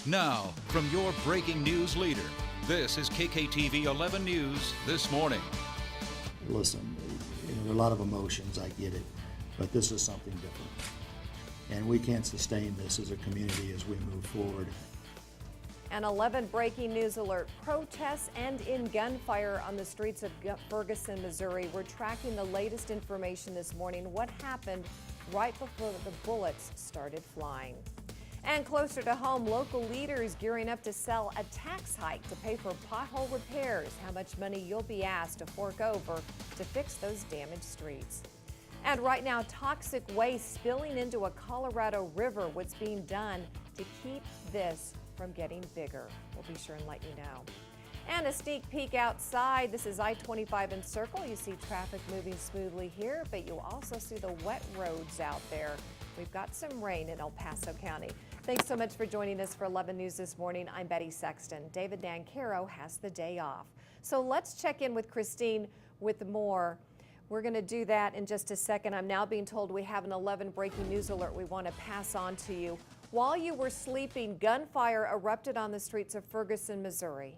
Now, from your breaking news leader, this is KKTV 11 News This Morning. Listen, there are a lot of emotions, I get it, but this is something different. And we can't sustain this as a community as we move forward. An 11 breaking news alert. Protests end in gunfire on the streets of Ferguson, Missouri. We're tracking the latest information this morning. What happened right before the bullets started flying? And closer to home, local leaders gearing up to sell a tax hike to pay for pothole repairs. How much money you'll be asked to fork over to fix those damaged streets. And right now, toxic waste spilling into a Colorado river. What's being done to keep this from getting bigger? We'll be sure and let you know. And a sneak peek outside. This is I-25 in Circle. You see traffic moving smoothly here, but you also see the wet roads out there. We've got some rain in El Paso County. Thanks so much for joining us for 11 News This Morning. I'm Betty Sexton. David Nancaro has the day off. So let's check in with Christine with more. We're going to do that in just a second. I'm now being told we have an 11 breaking news alert we want to pass on to you. While you were sleeping, gunfire erupted on the streets of Ferguson, Missouri.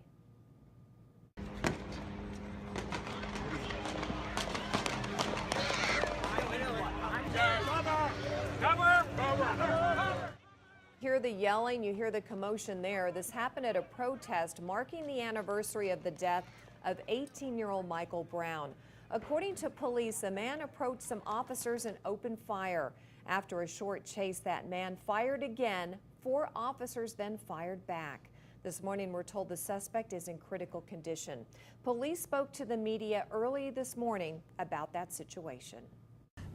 Hear the yelling, you hear the commotion there. This happened at a protest marking the anniversary of the death of 18-year-old Michael Brown. According to police, a man approached some officers and opened fire. After a short chase, that man fired again. 4 officers then fired back. This morning, we're told the suspect is in critical condition. Police spoke to the media early this morning about that situation.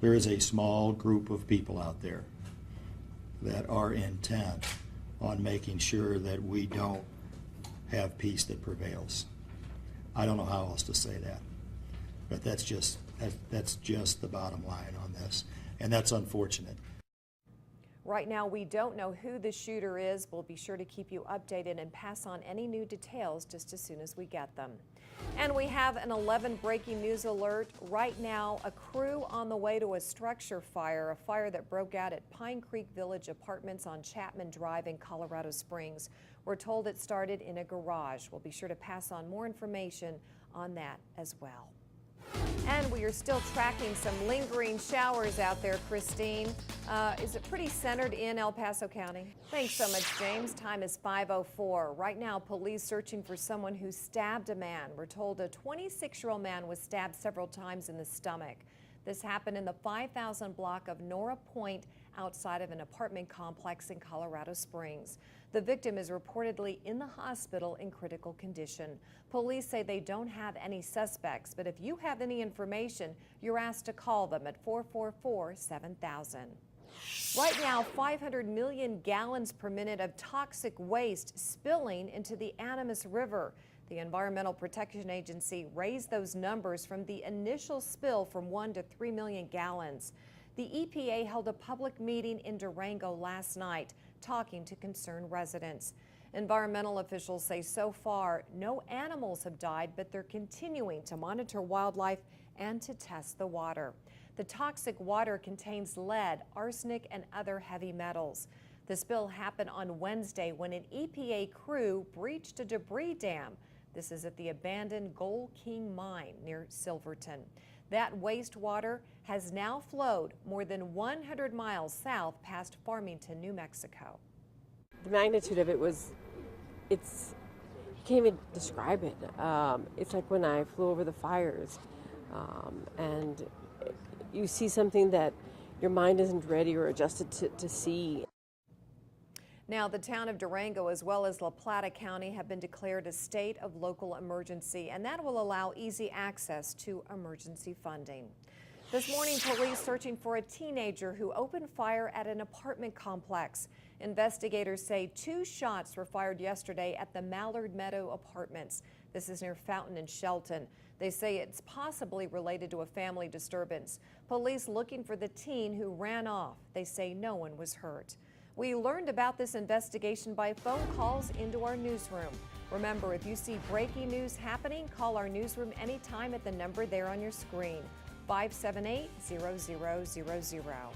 There is a small group of people out there that are intent on making sure that we don't have peace that prevails. I don't know how else to say that, but that's just the bottom line on this, and that's unfortunate. Right now, we don't know who the shooter is. We'll be sure to keep you updated and pass on any new details just as soon as we get them. And we have an 11 breaking news alert. Right now, a crew on the way to a structure fire, a fire that broke out at Pine Creek Village Apartments on Chapman Drive in Colorado Springs. We're told it started in a garage. We'll be sure to pass on more information on that as well. And we are still tracking some lingering showers out there, Christine. Is it pretty centered in El Paso County? Thanks so much, James. Time is 5:04. Right now, police searching for someone who stabbed a man. We're told a 26-year-old man was stabbed several times in the stomach. This happened in the 5000 block of Nora Point outside of an apartment complex in Colorado Springs. The victim is reportedly in the hospital in critical condition. Police say they don't have any suspects, but if you have any information, you're asked to call them at 444-7000. Right now, 500 million gallons per minute of toxic waste spilling into the Elenes River. The Environmental Protection Agency raised those numbers from the initial spill from 1 to 3 million gallons. The EPA held a public meeting in Durango last night, talking to concerned residents. Environmental officials say so far no animals have died, but they're continuing to monitor wildlife and to test the water. The toxic water contains lead, arsenic, and other heavy metals. The spill happened on Wednesday when an EPA crew breached a debris dam. This is at the abandoned Gold King mine near Silverton. That wastewater has now flowed more than 100 miles south past Farmington, New Mexico. The magnitude of it you can't even describe it. It's like when I flew over the fires and you see something that your mind isn't ready or adjusted to see. Now, the town of Durango as well as La Plata County have been declared a state of local emergency, and that will allow easy access to emergency funding. This morning, police searching for a teenager who opened fire at an apartment complex. Investigators say 2 shots were fired yesterday at the Mallard Meadow Apartments. This is near Fountain and Shelton. They say it's possibly related to a family disturbance. Police looking for the teen who ran off. They say no one was hurt. We learned about this investigation by phone calls into our newsroom. Remember, if you see breaking news happening, call our newsroom anytime at the number there on your screen, 578-0000.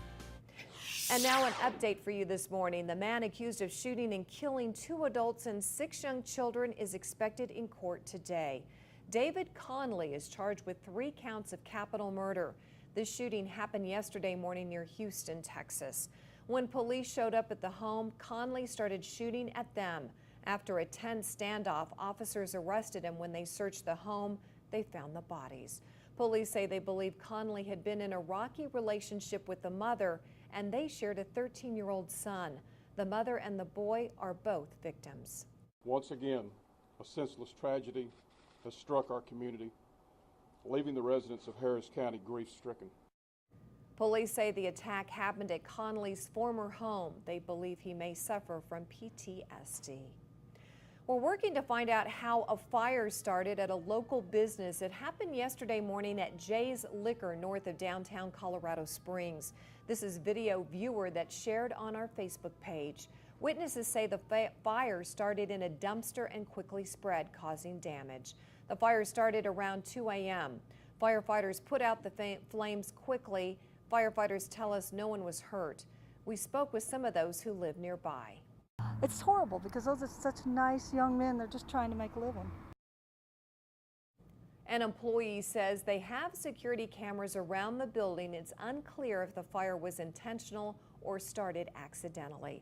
And now an update for you this morning. The man accused of shooting and killing 2 adults and 6 young children is expected in court today. David Conley is charged with 3 counts of capital murder. This shooting happened yesterday morning near Houston, Texas. When police showed up at the home, Conley started shooting at them. After a tense standoff, officers arrested him. When they searched the home, they found the bodies. Police say they believe Conley had been in a rocky relationship with the mother, and they shared a 13-year-old son. The mother and the boy are both victims. Once again, a senseless tragedy has struck our community, leaving the residents of Harris County grief-stricken. Police say the attack happened at Conley's former home. They believe he may suffer from PTSD. We're working to find out how a fire started at a local business. It happened yesterday morning at Jay's Liquor north of downtown Colorado Springs. This is video viewer that shared on our Facebook page. Witnesses say the fire started in a dumpster and quickly spread, causing damage. The fire started around 2 a.m. Firefighters put out the flames quickly. Firefighters tell us no one was hurt. We spoke with some of those who live nearby. It's horrible because those are such nice young men. They're just trying to make a living. An employee says they have security cameras around the building. It's unclear if the fire was intentional or started accidentally.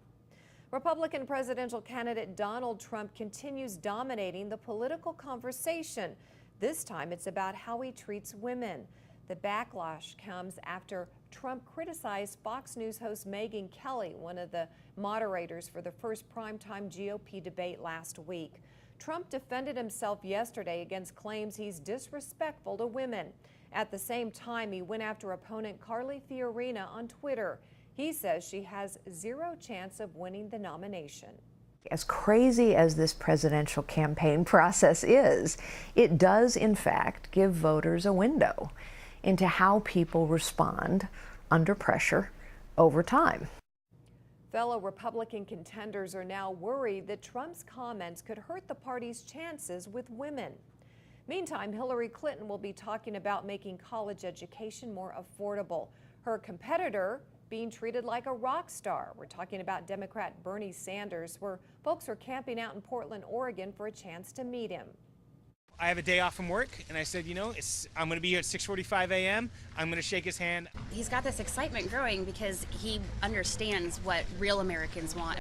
Republican presidential candidate Donald Trump continues dominating the political conversation. This time it's about how he treats women. The backlash comes after Trump criticized Fox News host Megyn Kelly, one of the moderators for the first primetime GOP debate last week. Trump defended himself yesterday against claims he's disrespectful to women. At the same time, he went after opponent Carly Fiorina on Twitter. He says she has 0 chance of winning the nomination. As crazy as this presidential campaign process is, it does in fact give voters a window into how people respond under pressure over time. Fellow Republican contenders are now worried that Trump's comments could hurt the party's chances with women. Meantime, Hillary Clinton will be talking about making college education more affordable. Her competitor being treated like a rock star. We're talking about Democrat Bernie Sanders, where folks are camping out in Portland, Oregon for a chance to meet him. I have a day off from work, and I said, you know, I'm going to be here at 6:45 a.m. I'm going to shake his hand. He's got this excitement growing because he understands what real Americans want.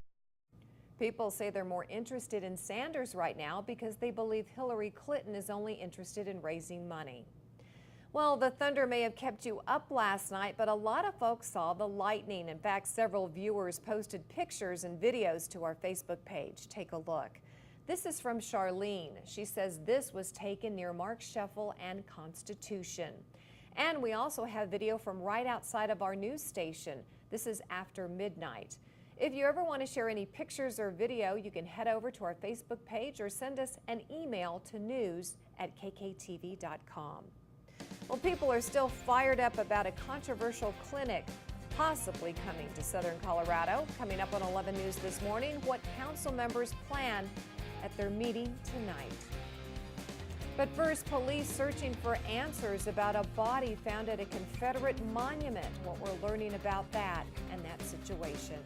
People say they're more interested in Sanders right now because they believe Hillary Clinton is only interested in raising money. Well, the thunder may have kept you up last night, but a lot of folks saw the lightning. In fact, several viewers posted pictures and videos to our Facebook page. Take a look. This is from Charlene. She says this was taken near Mark Scheffel and Constitution. And we also have video from right outside of our news station. This is after midnight. If you ever want to share any pictures or video, you can head over to our Facebook page or send us an email to news@kktv.com. Well, people are still fired up about a controversial clinic possibly coming to southern Colorado. Coming up on 11 News this morning, what council members plan at their meeting tonight. But first, police searching for answers about a body found at a Confederate monument. What we're learning about that and that situation.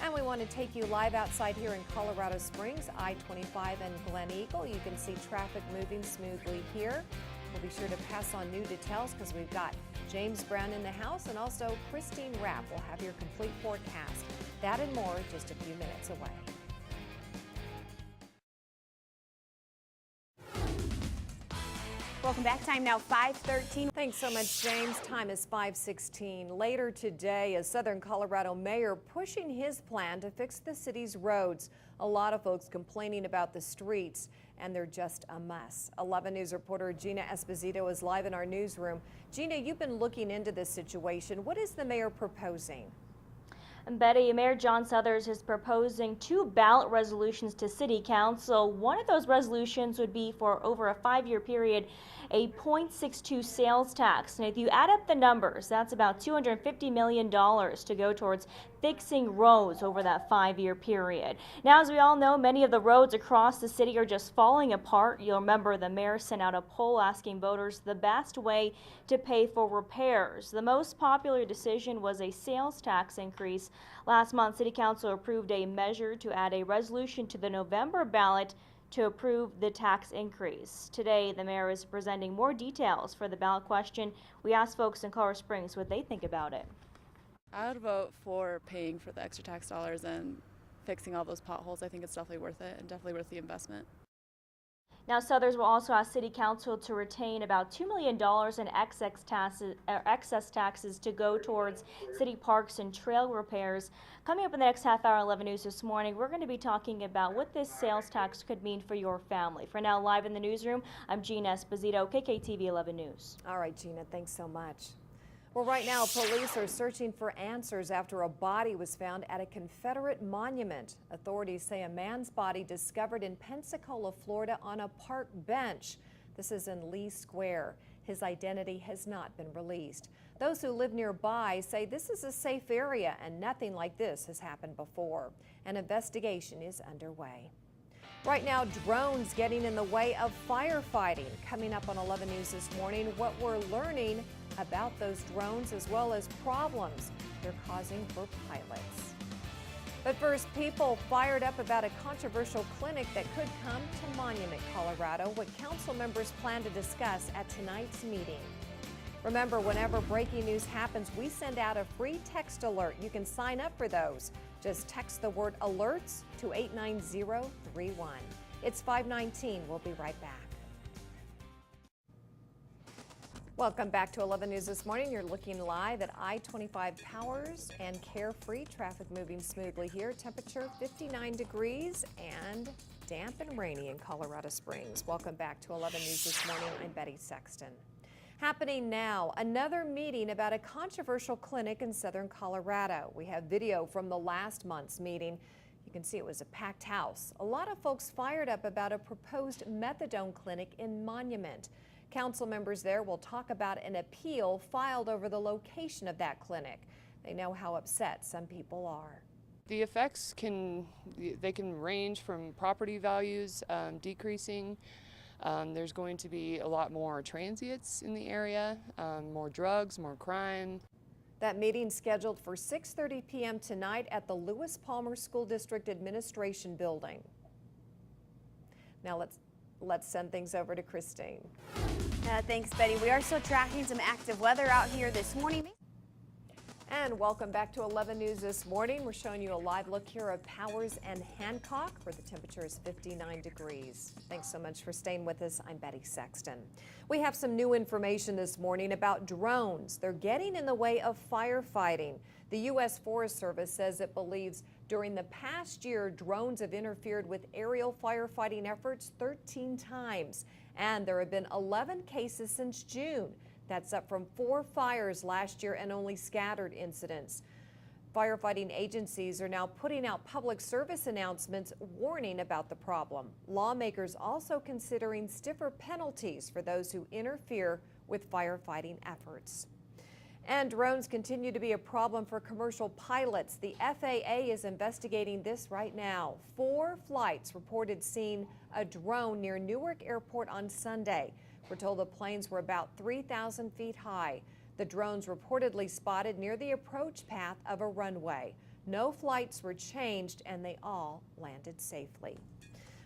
And we want to take you live outside here in Colorado Springs, I-25 and Glen Eagle. You can see traffic moving smoothly here. We'll be sure to pass on new details because we've got James Brown in the house, and also Christine Rapp will have your complete forecast. That and more just a few minutes away. Welcome back. Time now 5:13. Thanks so much, James. Time is 5:16. Later today, a Southern Colorado mayor pushing his plan to fix the city's roads. A lot of folks complaining about the streets, and they're just a mess. 11 News reporter Gina Esposito is live in our newsroom. Gina, you've been looking into this situation. What is the mayor proposing? And Betty, Mayor John Suthers is proposing 2 ballot resolutions to City Council. One of those resolutions would be for over a 5-year period, a 0.62 sales tax. Now, if you add up the numbers, that's about $250 million to go towards fixing roads over that 5-year period. Now, as we all know, many of the roads across the city are just falling apart. You'll remember the mayor sent out a poll asking voters the best way to pay for repairs. The most popular decision was a sales tax increase. Last month, City Council approved a measure to add a resolution to the November ballot to approve the tax increase. Today, the mayor is presenting more details for the ballot question. We asked folks in Colorado Springs what they think about it. I would vote for paying for the extra tax dollars and fixing all those potholes. I think it's definitely worth it and definitely worth the investment. Now, Suthers will also ask City Council to retain about $2 million in excess taxes to go towards city parks and trail repairs. Coming up in the next half hour, 11 News this morning, we're going to be talking about what this sales tax could mean for your family. For now, live in the newsroom, I'm Gina Esposito, KKTV 11 News. All right, Gina, thanks so much. Well, right now, police are searching for answers after a body was found at a Confederate monument. Authorities say a man's body discovered in Pensacola, Florida on a park bench. This is in Lee Square. His identity has not been released. Those who live nearby say this is a safe area and nothing like this has happened before. An investigation is underway. Right now, drones getting in the way of firefighting. Coming up on 11 News this morning, what we're learning about those drones as well as problems they're causing for pilots. But first, people fired up about a controversial clinic that could come to Monument, Colorado, what council members plan to discuss at tonight's meeting. Remember, whenever breaking news happens, we send out a free text alert. You can sign up for those. Just text the word alerts to 89031. It's 5:19. We'll be right back. Welcome back to 11 News this morning. You're looking live at I-25 Powers and Carefree. Traffic moving smoothly here. Temperature 59 degrees and damp and rainy in Colorado Springs. Welcome back to 11 News this morning. I'm Betty Sexton. Happening now, another meeting about a controversial clinic in southern Colorado. We have video from the last month's meeting. You can see it was a packed house. A lot of folks fired up about a proposed methadone clinic in Monument. Council members there will talk about an appeal filed over the location of that clinic. They know how upset some people are. The effects can range from property values decreasing. There's going to be a lot more transients in the area, more drugs, more crime. That meeting scheduled for 6:30 p.m. tonight at the Lewis Palmer School District Administration Building. Now let's send things over to Christine. Thanks, Betty. We are still tracking some active weather out here this morning. And welcome back to 11 News this morning. We're showing you a live look here of Powers and Hancock, where the temperature is 59 degrees. Thanks so much for staying with us. I'm Betty Sexton. We have some new information this morning about drones. They're getting in the way of firefighting. The U.S. Forest Service says it believes during the past year, drones have interfered with aerial firefighting efforts 13 times. And there have been 11 cases since June. That's up from 4 fires last year and only scattered incidents. Firefighting agencies are now putting out public service announcements warning about the problem. Lawmakers also considering stiffer penalties for those who interfere with firefighting efforts. And drones continue to be a problem for commercial pilots. The FAA is investigating this right now. 4 flights reported seeing a drone near Newark Airport on Sunday. We're told the planes were about 3,000 feet high. The drones reportedly spotted near the approach path of a runway. No flights were changed and they all landed safely.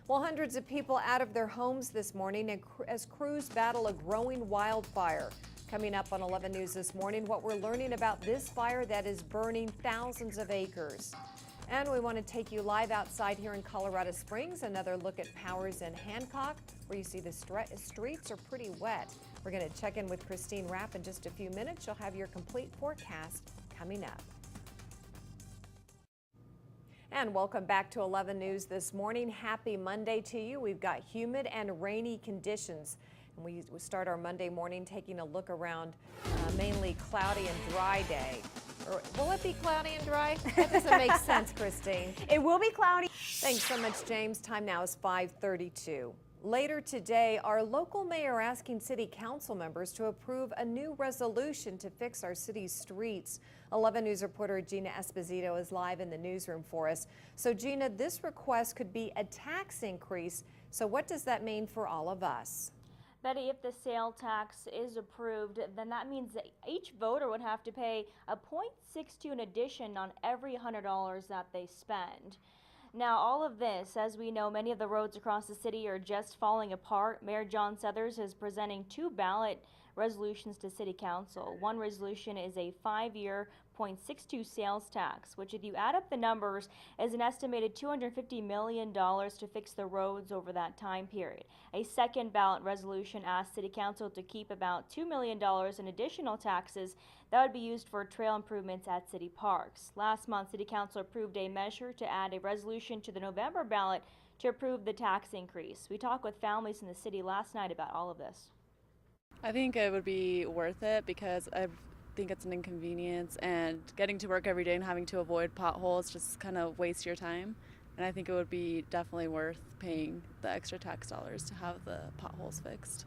Well, hundreds of people out of their homes this morning as crews battle a growing wildfire. Coming up on 11 News this morning, what we're learning about this fire that is burning thousands of acres. And we want to take you live outside here in Colorado Springs. Another look at Powers and Hancock, where you see the streets are pretty wet. We're going to check in with Christine Rapp in just a few minutes. She'll have your complete forecast coming up. And welcome back to 11 News this morning. Happy Monday to you. We've got humid and rainy conditions. And we start our Monday morning taking a look around mainly cloudy and dry day. Or will it be cloudy and dry? That doesn't make sense, Christine. It will be cloudy. Thanks so much, James. Time now is 5:32. Later today, our local mayor asking city council members to approve a new resolution to fix our city's streets. 11 News reporter Gina Esposito is live in the newsroom for us. So Gina, this request could be a tax increase. So what does that mean for all of us? Betty, if the sale tax is approved, then that means that each voter would have to pay a 0.62 in addition on every $100 that they spend. Now, all of this, as we know, many of the roads across the city are just falling apart. Mayor John Suthers is presenting 2 ballot resolutions to City Council. One resolution is a 5-year 0.62 sales tax, which, if you add up the numbers, is an estimated $250 million to fix the roads over that time period. A second ballot resolution asks City Council to keep about $2 million in additional taxes that would be used for trail improvements at city parks. Last month, City Council approved a measure to add a resolution to the November ballot to approve the tax increase. We talked with families in the city last night about all of this. I think it would be worth it because I think it's an inconvenience, and getting to work every day and having to avoid potholes just kind of waste your time. And I think it would be definitely worth paying the extra tax dollars to have the potholes fixed.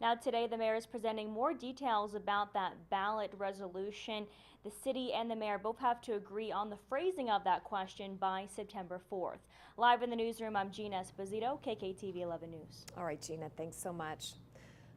Now today, the mayor is presenting more details about that ballot resolution. The city and the mayor both have to agree on the phrasing of that question by September 4th. Live in the newsroom, I'm Gina Esposito, KKTV 11 News. All right, Gina, thanks so much.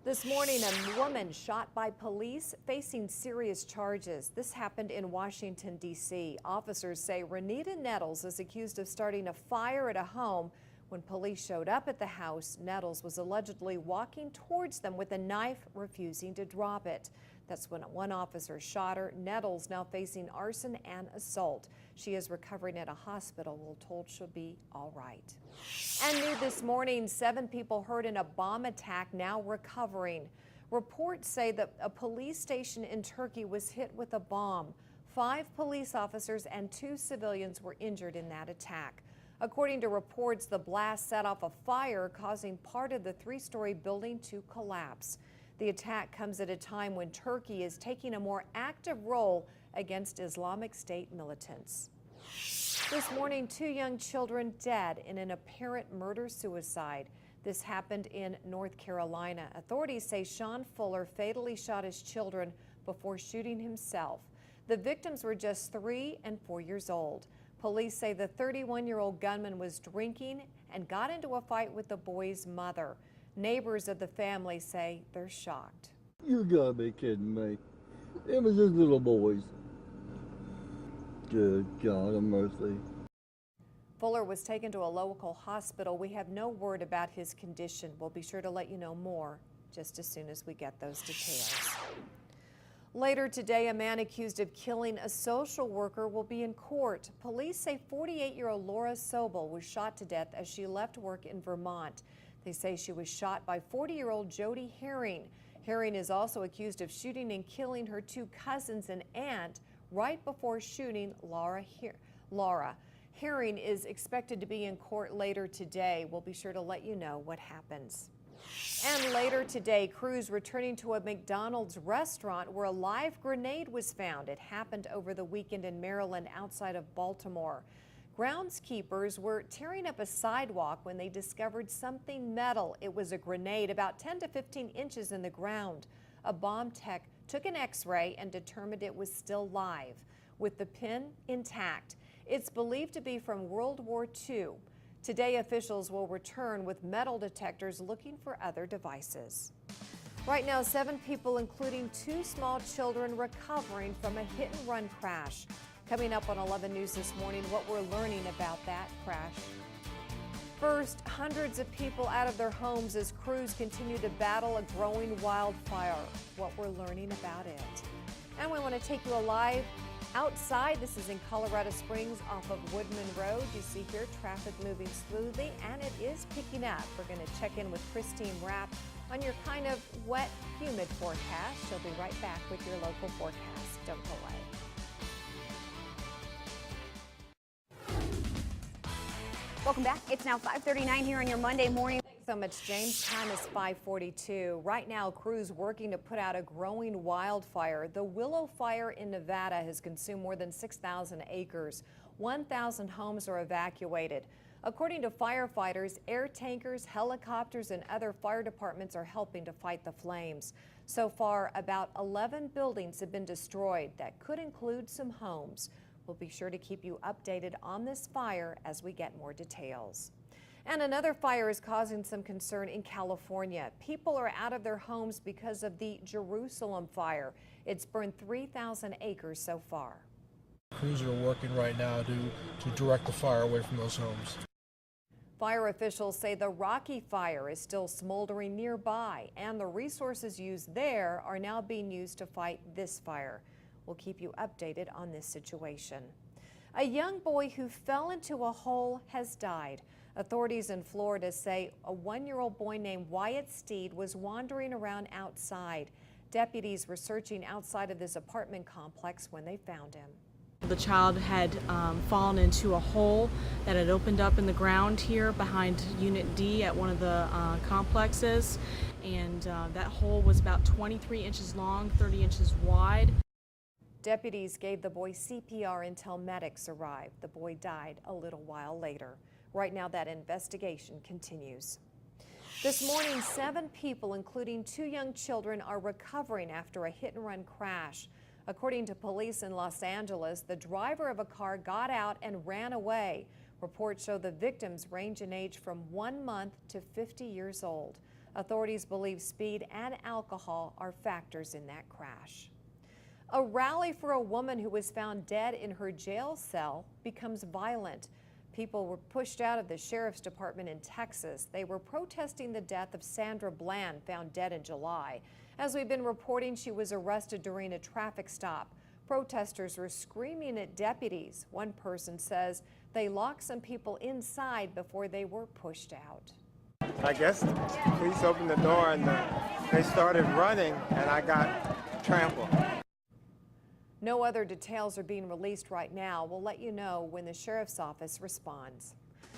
This morning, a woman shot by police facing serious charges. This happened in Washington, D.C. Officers say Renita Nettles is accused of starting a fire at a home. When police showed up at the house, Nettles was allegedly walking towards them with a knife, refusing to drop it. That's when one officer shot her. Nettles now facing arson and assault. She is recovering at a hospital. We're told she'll be all right. And new this morning, 7 people hurt in a bomb attack, now recovering. Reports say that a police station in Turkey was hit with a bomb. 5 police officers and 2 civilians were injured in that attack. According to reports, the blast set off a fire, causing part of the 3-story building to collapse. The attack comes at a time when Turkey is taking a more active role against Islamic State militants. This morning, 2 young children dead in an apparent murder-suicide. This happened in North Carolina. Authorities say Sean Fuller fatally shot his children before shooting himself. The victims were just 3 and 4 years old. Police say the 31-year-old gunman was drinking and got into a fight with the boy's mother. Neighbors of the family say they're shocked. You gotta be kidding me. It was just little boys. Good God of mercy. Fuller was taken to a local hospital. We have no word about his condition. We'll be sure to let you know more just as soon as we get those details. Later today, a man accused of killing a social worker will be in court. Police say 48-year-old Laura Sobel was shot to death as she left work in Vermont. They say she was shot by 40-year-old Jody Herring. Herring is also accused of shooting and killing her 2 cousins and aunt right before shooting Laura. Herring is expected to be in court later today. We'll be sure to let you know what happens. And later today, crews returning to a McDonald's restaurant where a live grenade was found. It happened over the weekend in Maryland outside of Baltimore. Groundskeepers were tearing up a sidewalk when they discovered something metal. It was a grenade about 10 to 15 inches in the ground. A bomb tech took an X-ray and determined it was still live, with the pin intact. It's believed to be from World War II. Today, officials will return with metal detectors looking for other devices. Right now, 7 people, including 2 small children, recovering from a hit-and-run crash. Coming up on 11 News this morning, what we're learning about that crash. First, hundreds of people out of their homes as crews continue to battle a growing wildfire. What we're learning about it. And we want to take you alive outside. This is in Colorado Springs off of Woodman Road. You see here traffic moving smoothly, and it is picking up. We're going to check in with Christine Rapp on your kind of wet, humid forecast. She'll be right back with your local forecast. Don't go away. Welcome back. It's now 5:39 here on your Monday morning. So much, James. Time is 5:42. Right now, crews working to put out a growing wildfire. The Willow Fire in Nevada has consumed more than 6,000 acres. 1,000 homes are evacuated. According to firefighters, air tankers, helicopters, and other fire departments are helping to fight the flames. So far, about 11 buildings have been destroyed. That could include some homes. We'll be sure to keep you updated on this fire as we get more details. And another fire is causing some concern in California. People are out of their homes because of the Jerusalem fire. It's burned 3,000 acres so far. Crews are working right now to direct the fire away from those homes. Fire officials say the Rocky Fire is still smoldering nearby, and the resources used there are now being used to fight this fire. We'll keep you updated on this situation. A young boy who fell into a hole has died. Authorities in Florida say a 1-year-old boy named Wyatt Steed was wandering around outside. Deputies were searching outside of this apartment complex when they found him. The child had fallen into a hole that had opened up in the ground here behind Unit D at one of the complexes, and that hole was about 23 inches long, 30 inches wide. Deputies gave the boy CPR until medics arrived. The boy died a little while later. Right now, that investigation continues. This morning, 7 people, including 2 young children, are recovering after a hit-and-run crash. According to police in Los Angeles, the driver of a car got out and ran away. Reports show the victims range in age from 1 month to 50 years old. Authorities believe speed and alcohol are factors in that crash. A rally for a woman who was found dead in her jail cell becomes violent. People were pushed out of the sheriff's department in Texas. They were protesting the death of Sandra Bland, found dead in July. As we've been reporting, she was arrested during a traffic stop. Protesters were screaming at deputies. One person says they locked some people inside before they were pushed out. I guess the police opened the door and they started running and I got trampled. No other details are being released right now. We'll let you know when the sheriff's office responds.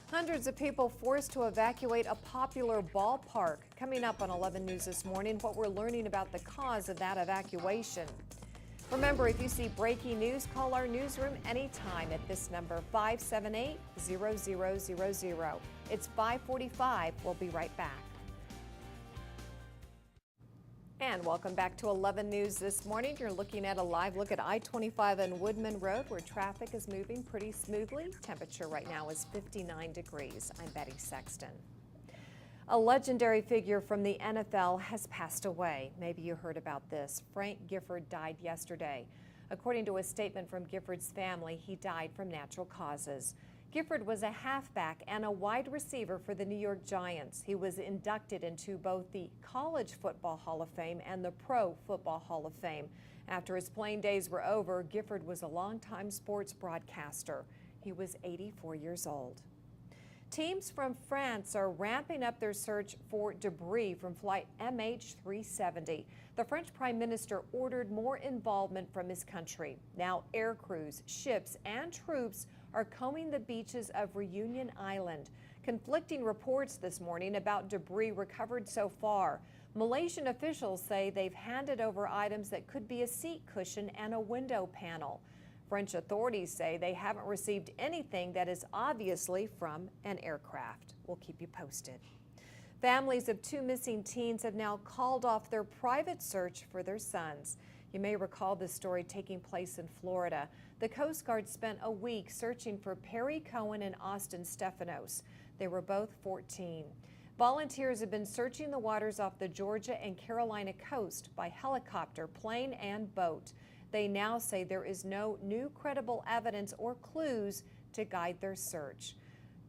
Hundreds of people forced to evacuate a popular ballpark. Coming up on 11 News this morning, what we're learning about the cause of that evacuation. Remember, if you see breaking news, call our newsroom anytime at this number, 578-0000. It's 5:45. We'll be right back. And welcome back to 11 News this morning. You're looking at a live look at I-25 and Woodman Road, where traffic is moving pretty smoothly. Temperature right now is 59 degrees. I'm Betty Sexton. A legendary figure from the NFL has passed away. Maybe you heard about this. Frank Gifford died yesterday. According to a statement from Gifford's family, he died from natural causes. Gifford was a halfback and a wide receiver for the New York Giants. He was inducted into both the College Football Hall of Fame and the Pro Football Hall of Fame. After his playing days were over, Gifford was a longtime sports broadcaster. He was 84 years old. Teams from France are ramping up their search for debris from flight MH370. The French Prime Minister ordered more involvement from his country. Now air crews, ships, and troops are combing the beaches of Reunion Island. Conflicting reports this morning about debris recovered so far. Malaysian officials say they've handed over items that could be a seat cushion and a window panel. French authorities say they haven't received anything that is obviously from an aircraft. We'll keep you posted. Families of 2 missing teens have now called off their private search for their sons. You may recall this story taking place in Florida. The Coast Guard spent a week searching for Perry Cohen and Austin Stephanos. They were both 14. Volunteers have been searching the waters off the Georgia and Carolina coast by helicopter, plane, and boat. They now say there is no new credible evidence or clues to guide their search.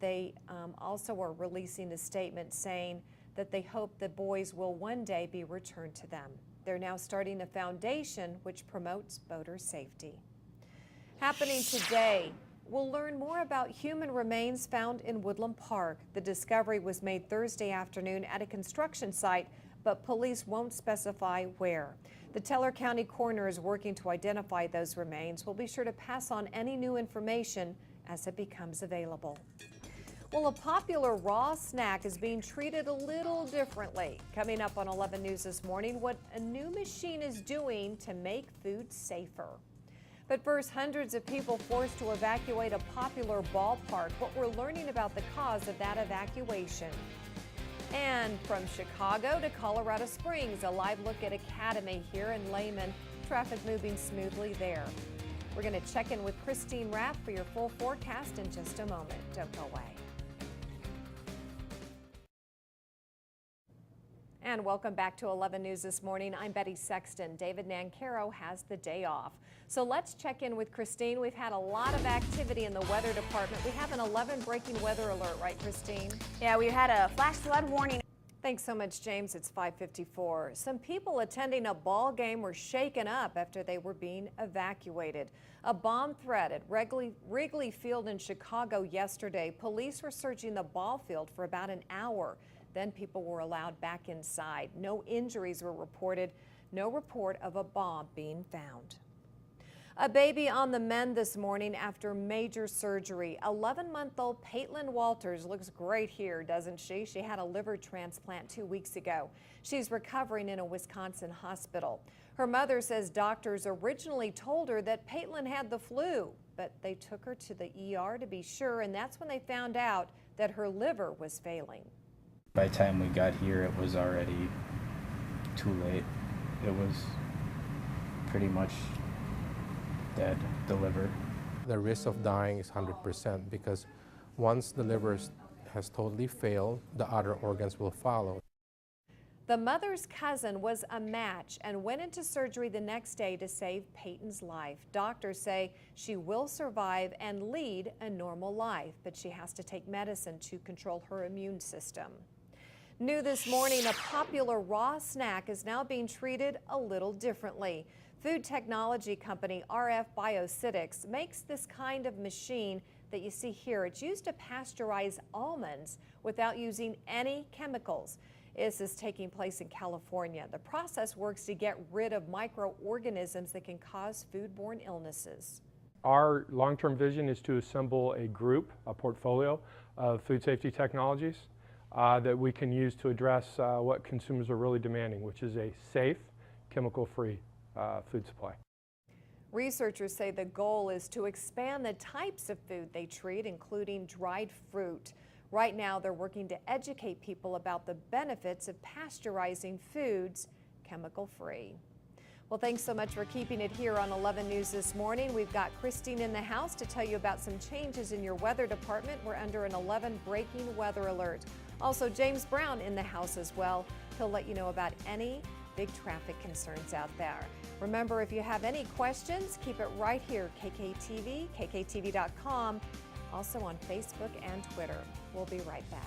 They also are releasing a statement saying that they hope the boys will one day be returned to them. They're now starting a foundation which promotes boater safety. Happening today, we'll learn more about human remains found in Woodland Park. The discovery was made Thursday afternoon at a construction site, but police won't specify where. The Teller County coroner is working to identify those remains. We'll be sure to pass on any new information as it becomes available. Well, a popular raw snack is being treated a little differently. Coming up on 11 News this morning, what a new machine is doing to make food safer. But first, hundreds of people forced to evacuate a popular ballpark. What we're learning about the cause of that evacuation. And from Chicago to Colorado Springs, a live look at Academy here in Lehman. Traffic moving smoothly there. We're going to check in with Christine Rapp for your full forecast in just a moment. Don't go away. And welcome back to 11 News this morning. I'm Betty Sexton. David Nancaro has the day off. So let's check in with Christine. We've had a lot of activity in the weather department. We have an 11 breaking weather alert, right, Christine? Yeah, we had a flash flood warning. Thanks so much, James. It's 5:54. Some people attending a ball game were shaken up after they were being evacuated. A bomb threat at Wrigley Field in Chicago yesterday. Police were searching the ball field for about an hour. Then people were allowed back inside. No injuries were reported. No report of a bomb being found. A baby on the mend this morning after major surgery. 11-month-old Paitlin Walters looks great here, doesn't she? She had a liver transplant 2 weeks ago. She's recovering in a Wisconsin hospital. Her mother says doctors originally told her that Paitlin had the flu, but they took her to the ER to be sure, and that's when they found out that her liver was failing. By the time we got here, it was already too late. It was pretty much dead, the liver. The risk of dying is 100% because once the liver has totally failed, the other organs will follow. The mother's cousin was a match and went into surgery the next day to save Peyton's life. Doctors say she will survive and lead a normal life, but she has to take medicine to control her immune system. New this morning, a popular raw snack is now being treated a little differently. Food technology company RF Biocitics makes this kind of machine that you see here. It's used to pasteurize almonds without using any chemicals. This is taking place in California. The process works to get rid of microorganisms that can cause foodborne illnesses. Our long-term vision is to assemble a portfolio of food safety technologies that we can use to address what consumers are really demanding, which is a safe, chemical-free food supply. Researchers say the goal is to expand the types of food they treat, including dried fruit. Right now, they're working to educate people about the benefits of pasteurizing foods chemical-free. Well, thanks so much for keeping it here on 11 News this morning. We've got Christine in the house to tell you about some changes in your weather department. We're under an 11 breaking weather alert. Also, James Brown in the house as well. He'll let you know about any big traffic concerns out there. Remember, if you have any questions, keep it right here, KKTV, KKTV.com, also on Facebook and Twitter. We'll be right back.